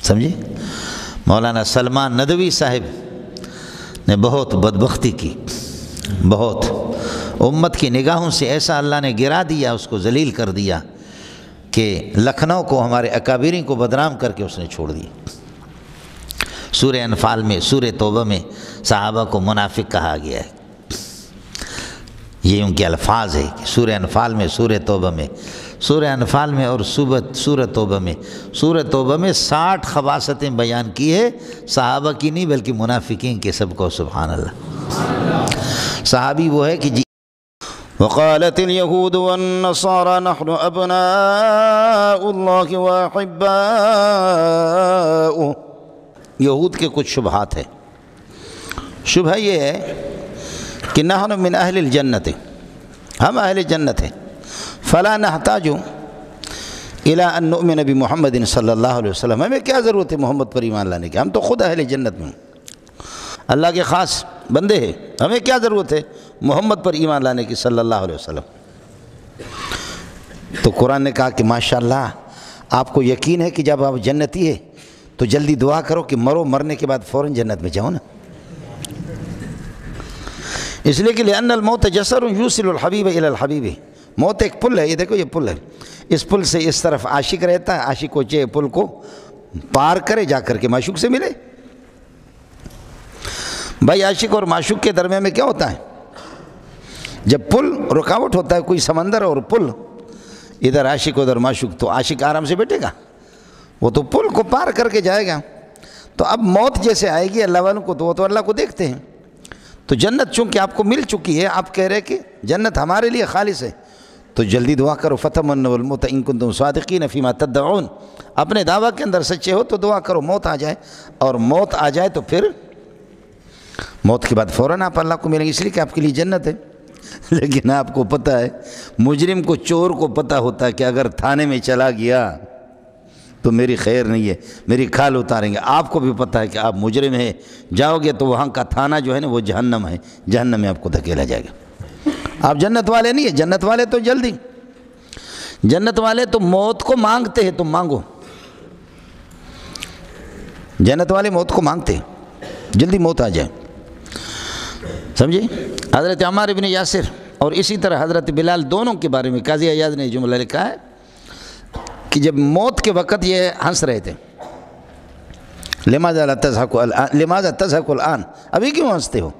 سمجھے؟ مولانا سلمان ندوی صاحب نے بہت بدبختی کی، بہت امت کی نگاہوں سے ایسا اللہ نے گرا دیا، اس کو ذلیل کر دیا کہ لکھنؤ کو، ہمارے اکابرین کو بدنام کر کے اس نے چھوڑ دیا۔ سورہ انفال میں، سورہ توبہ میں صحابہ کو منافق کہا گیا ہے، یہ ان کے الفاظ ہے کہ سورہ انفال میں، سورہ توبہ میں، سورہ انفال میں اور سورہ توبہ میں، سورہ توبہ میں 60 خباثتیں بیان کی ہے، صحابہ کی نہیں بلکہ منافقین کے، سب کو سبحان اللہ۔ صحابی وہ ہے کہ جی وقالت اليهود والنصارى نحن ابناء الله واحباؤه، یہود کے کچھ شبہات ہیں۔ شبہ یہ ہے کہ نحن من اہل الجنت، ہم اہل جنت ہیں، فلا نحتاج الى ان نؤمن بمحمد صلی اللہ علیہ وسلم، ہمیں کیا ضرورت ہے محمد پر ایمان لانے کی، ہم تو خود اہل جنت میں، اللہ کے خاص بندے ہیں، ہمیں کیا ضرورت ہے محمد پر ایمان لانے کی صلی اللہ علیہ وسلم۔ تو قرآن نے کہا کہ ماشاءاللہ آپ کو یقین ہے کہ جب آپ جنتی ہے تو جلدی دعا کرو کہ مرو، مرنے کے بعد فوراً جنت میں جاؤ نا، اس لیے کہ لأن الموت جسر یوصل الحبیب الی الحبیب، موت ایک پل ہے، یہ دیکھو یہ پل ہے، اس پل سے اس طرف عاشق رہتا ہے، عاشق کو چاہے پل کو پار کرے، جا کر کے معشوق سے ملے۔ بھائی عاشق اور معشوق کے درمیان میں کیا ہوتا ہے؟ جب پل رکاوٹ ہوتا ہے، کوئی سمندر اور پل، ادھر عاشق ادھر معشوق، تو عاشق آرام سے بیٹھے گا، وہ تو پل کو پار کر کے جائے گا۔ تو اب موت جیسے آئے گی اللہ والوں کو، تو وہ تو اللہ کو دیکھتے ہیں۔ تو جنت چونکہ آپ کو مل چکی ہے، آپ کہہ رہے کہ جنت ہمارے لیے خالص ہے، تو جلدی دعا کرو، فتمنوا الموت ان کنتم صادقین فیما تدعون، اپنے دعویٰ کے اندر سچے ہو تو دعا کرو موت آ جائے، اور موت آ جائے تو پھر موت کے بعد فوراً آپ اللہ کو ملیں گے، اس لیے کہ آپ کے لیے جنت ہے۔ لیکن آپ کو پتہ ہے، مجرم کو، چور کو پتہ ہوتا ہے کہ اگر تھانے میں چلا گیا تو میری خیر نہیں ہے، میری کھال اتاریں گے۔ آپ کو بھی پتہ ہے کہ آپ مجرم ہیں، جاؤ گے تو وہاں کا تھانہ جو ہے نا وہ جہنم ہے، جہنم میں آپ کو دھکیلا جائے گا۔ آپ جنت والے نہیں ہیں، جنت والے تو جلدی، جنت والے تو موت کو مانگتے ہیں، تم مانگو، جنت والے موت کو مانگتے ہیں، جلدی موت آ جائے، سمجھے؟ حضرت عمار بن یاسر اور اسی طرح حضرت بلال، دونوں کے بارے میں قاضی عیاض نے جملہ لکھا ہے کہ جب موت کے وقت یہ ہنس رہے تھے، لماذا لا تضحك الآن، لماذا تضحك الآن، ابھی کیوں ہنستے ہو؟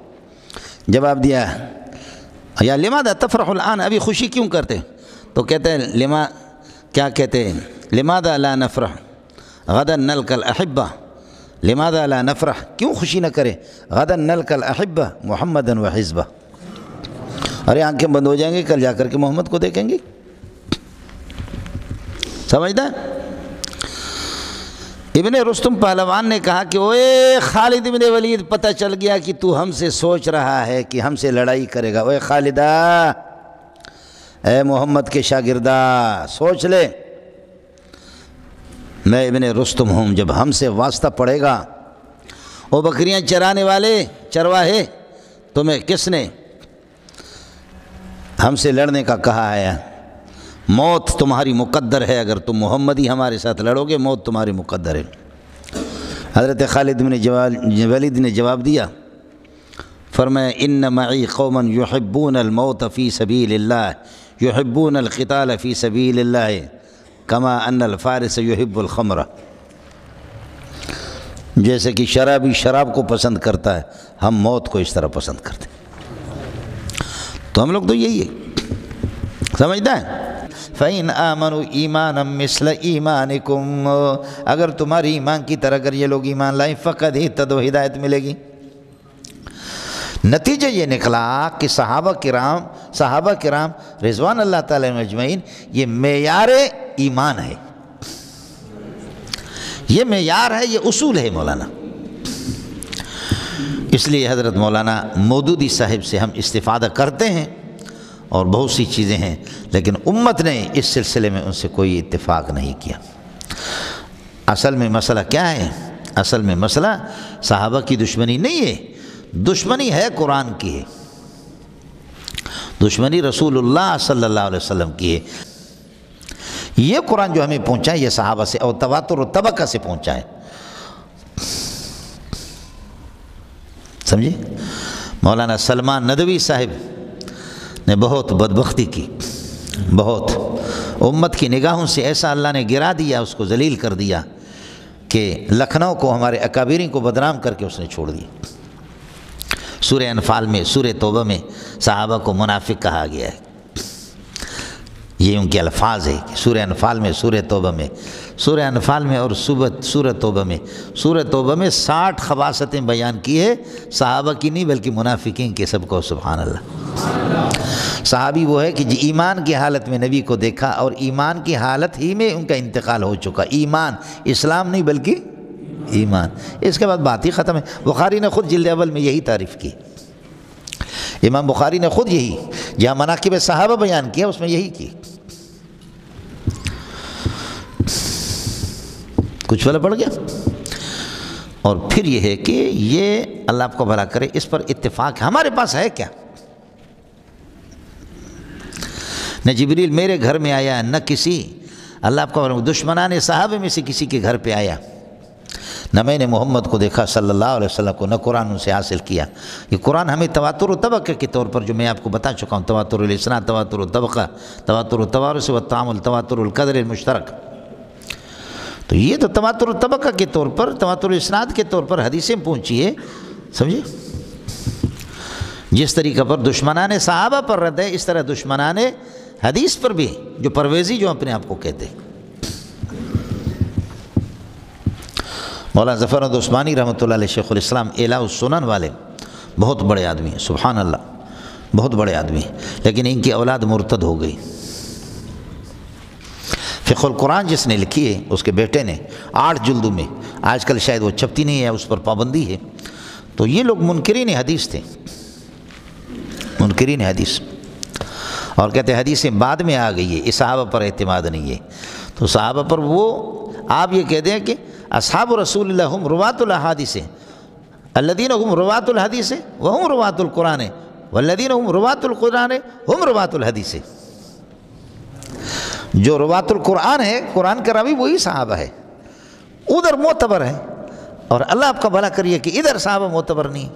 جواب دیا، یا لماذا تفرح الآن، ابھی خوشی کیوں کرتے؟ تو کہتے ہیں کیا کہتے ہیں؟ لماذا لا نفرح غدا نلقى الأحبة، لماذا لا نفرح، کیوں خوشی نہ کرے، غدا نلقى الأحبة محمدا وحزبه، ارے آنکھیں بند ہو جائیں گے، کل جا کر کے محمد کو دیکھیں گے، سمجھتا ہے؟ ابن رستم پہلوان نے کہا کہ اوے خالد ابن ولید، پتہ چل گیا کہ تو ہم سے سوچ رہا ہے کہ ہم سے لڑائی کرے گا، اوے خالدہ، اے محمد کے شاگردہ، سوچ لے، میں ابن رستم ہوں، جب ہم سے واسطہ پڑے گا، وہ بکریاں چرانے والے چرواہے، تمہیں کس نے ہم سے لڑنے کا کہا ہے؟ موت تمہاری مقدر ہے، اگر تم محمدی ہمارے ساتھ لڑو گے موت تمہاری مقدر ہے۔ حضرت خالد بن ولید نے جواب دیا، فرمایا ان معی قوما یحبون الموت فی سبیل اللہ، یحبون القتال فی سبیل اللہ، کما ان الفارس یحب الخمر، جیسے کہ شرابی شراب کو پسند کرتا ہے، ہم موت کو اس طرح پسند کرتے ہیں۔ تو ہم لوگ تو یہی ہے، سمجھتا ہے؟ فَإِنْ آمَنُوا إِيمَانًا مِثْلَ إِيمَانِكُمْ، اگر تمہاری ایمان کی طرح اگر یہ لوگ ایمان لائیں، فقط اہتدوا، ہدایت ملے گی۔ نتیجہ یہ نکلا کہ صحابہ کرام رضوان اللہ تعالیٰ اجمعین، یہ معیار ایمان ہے، یہ معیار ہے، یہ اصول ہے مولانا۔ اس لیے حضرت مولانا مودودی صاحب سے ہم استفادہ کرتے ہیں، اور بہت سی چیزیں ہیں، لیکن امت نے اس سلسلے میں ان سے کوئی اتفاق نہیں کیا۔ اصل میں مسئلہ کیا ہے؟ اصل میں مسئلہ صحابہ کی دشمنی نہیں ہے، دشمنی ہے قرآن کی ہے، دشمنی رسول اللہ صلی اللہ علیہ وسلم کی ہے۔ یہ قرآن جو ہمیں پہنچا ہے یہ صحابہ سے اور تواتر و طبقہ سے پہنچا ہے. سمجھے؟ مولانا سلمان ندوی صاحب نے بہت بدبختی کی، بہت امت کی نگاہوں سے ایسا اللہ نے گرا دیا، اس کو ذلیل کر دیا کہ لکھنؤ کو ہمارے اکابرین کو بدنام کر کے اس نے چھوڑ دیا. سورہ انفال میں، سورہ توبہ میں صحابہ کو منافق کہا گیا ہے. یہ ان کے الفاظ ہے کہ سورہ انفال میں، سورہ توبہ میں، سورہ انفال میں اور سورہ توبہ میں، سورہ توبہ میں 60 خباثتیں بیان کی ہے، صحابہ کی نہیں بلکہ منافقین کے. سب کو سبحان اللہ. صحابی وہ ہے کہ ایمان کی حالت میں نبی کو دیکھا اور ایمان کی حالت ہی میں ان کا انتقال ہو چکا. ایمان، اسلام نہیں بلکہ ایمان. اس کے بعد بات ہی ختم ہے. بخاری نے خود جلد اول میں یہی تعریف کی. امام بخاری نے خود یہی، جہاں مناقب صحابہ بیان کیا اس میں یہی کی. کچھ والا پڑ گیا. اور پھر یہ ہے کہ یہ اللہ آپ کو بھلا کرے، اس پر اتفاق ہمارے پاس ہے کیا؟ نہ جبریل میرے گھر میں آیا، نہ کسی اللہ آپ کو دشمنان صحابہ میں سے کسی کے گھر پہ آیا، نہ میں نے محمد کو دیکھا صلی اللہ علیہ وسلم کو، نہ قرآن ان سے حاصل کیا. یہ قرآن ہمیں تواتر و طبقہ کے طور پر، جو میں آپ کو بتا چکا ہوں، تواتر الاسناد، تواتر الطبقہ، تواتر التوارث والتعامل، تواتر القدر المشترک. تو یہ تو تواتر الطبقہ کے طور پر، تواتر الاسناد کے طور پر حدیثیں پہنچی ہے. سمجھے؟ جس طریقہ پر دشمنان صحابہ پر رد ہے، اس طرح دشمنان حدیث پر بھی، جو پرویزی جو اپنے آپ کو کہتے ہیں. مولانا ظفر احمد عثمانی رحمۃ اللہ علیہ شیخ الاسلام اعلاء السنن والے بہت بڑے آدمی ہیں، سبحان اللہ، بہت بڑے آدمی ہیں، لیکن ان کی اولاد مرتد ہو گئی. فقہ القرآن جس نے لکھی ہے اس کے بیٹے نے 8 جلدوں میں، آج کل شاید وہ چھپتی نہیں ہے، اس پر پابندی ہے. تو یہ لوگ منکرین حدیث تھے، منکرین حدیث، اور کہتے ہیں حدیثیں بعد میں آ گئی ہے، اس صحابہ پر اعتماد نہیں ہے. تو صحابہ پر وہ آپ یہ کہتے ہیں کہ اصحاب رسول اللہ ہم روات الاحادیث الذین ہم روات الحدیث وہم روات القرآن والذین ہم روات القرآن ہم روات الحدیث. جو روات القرآن ہے، قرآن کا راوی وہی صحابہ ہے، ادھر معتبر ہے. اور اللہ آپ کا بھلا کریے کہ ادھر صحابہ معتبر نہیں.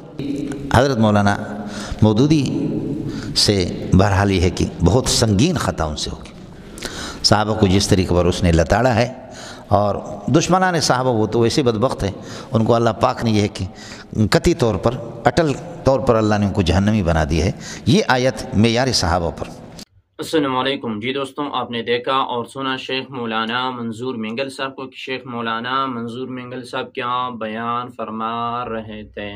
حضرت مولانا مودودی سے بہرحال یہ ہے کہ بہت سنگین خطا ان سے ہوگی. صحابہ کو جس طریقے پر اس نے لتاڑا ہے، اور دشمنان صحابہ وہ تو ویسے بدبخت ہیں، ان کو اللہ پاک نے یہ ہے کہ قطعی طور پر، اٹل طور پر اللہ نے ان کو جہنمی بنا دیا ہے. یہ آیت معیار صحابہ پر. السلام علیکم. جی دوستوں، آپ نے دیکھا اور سنا شیخ مولانا منظور مینگل صاحب کو کہ شیخ مولانا منظور مینگل صاحب کیا بیان فرما رہے تھے.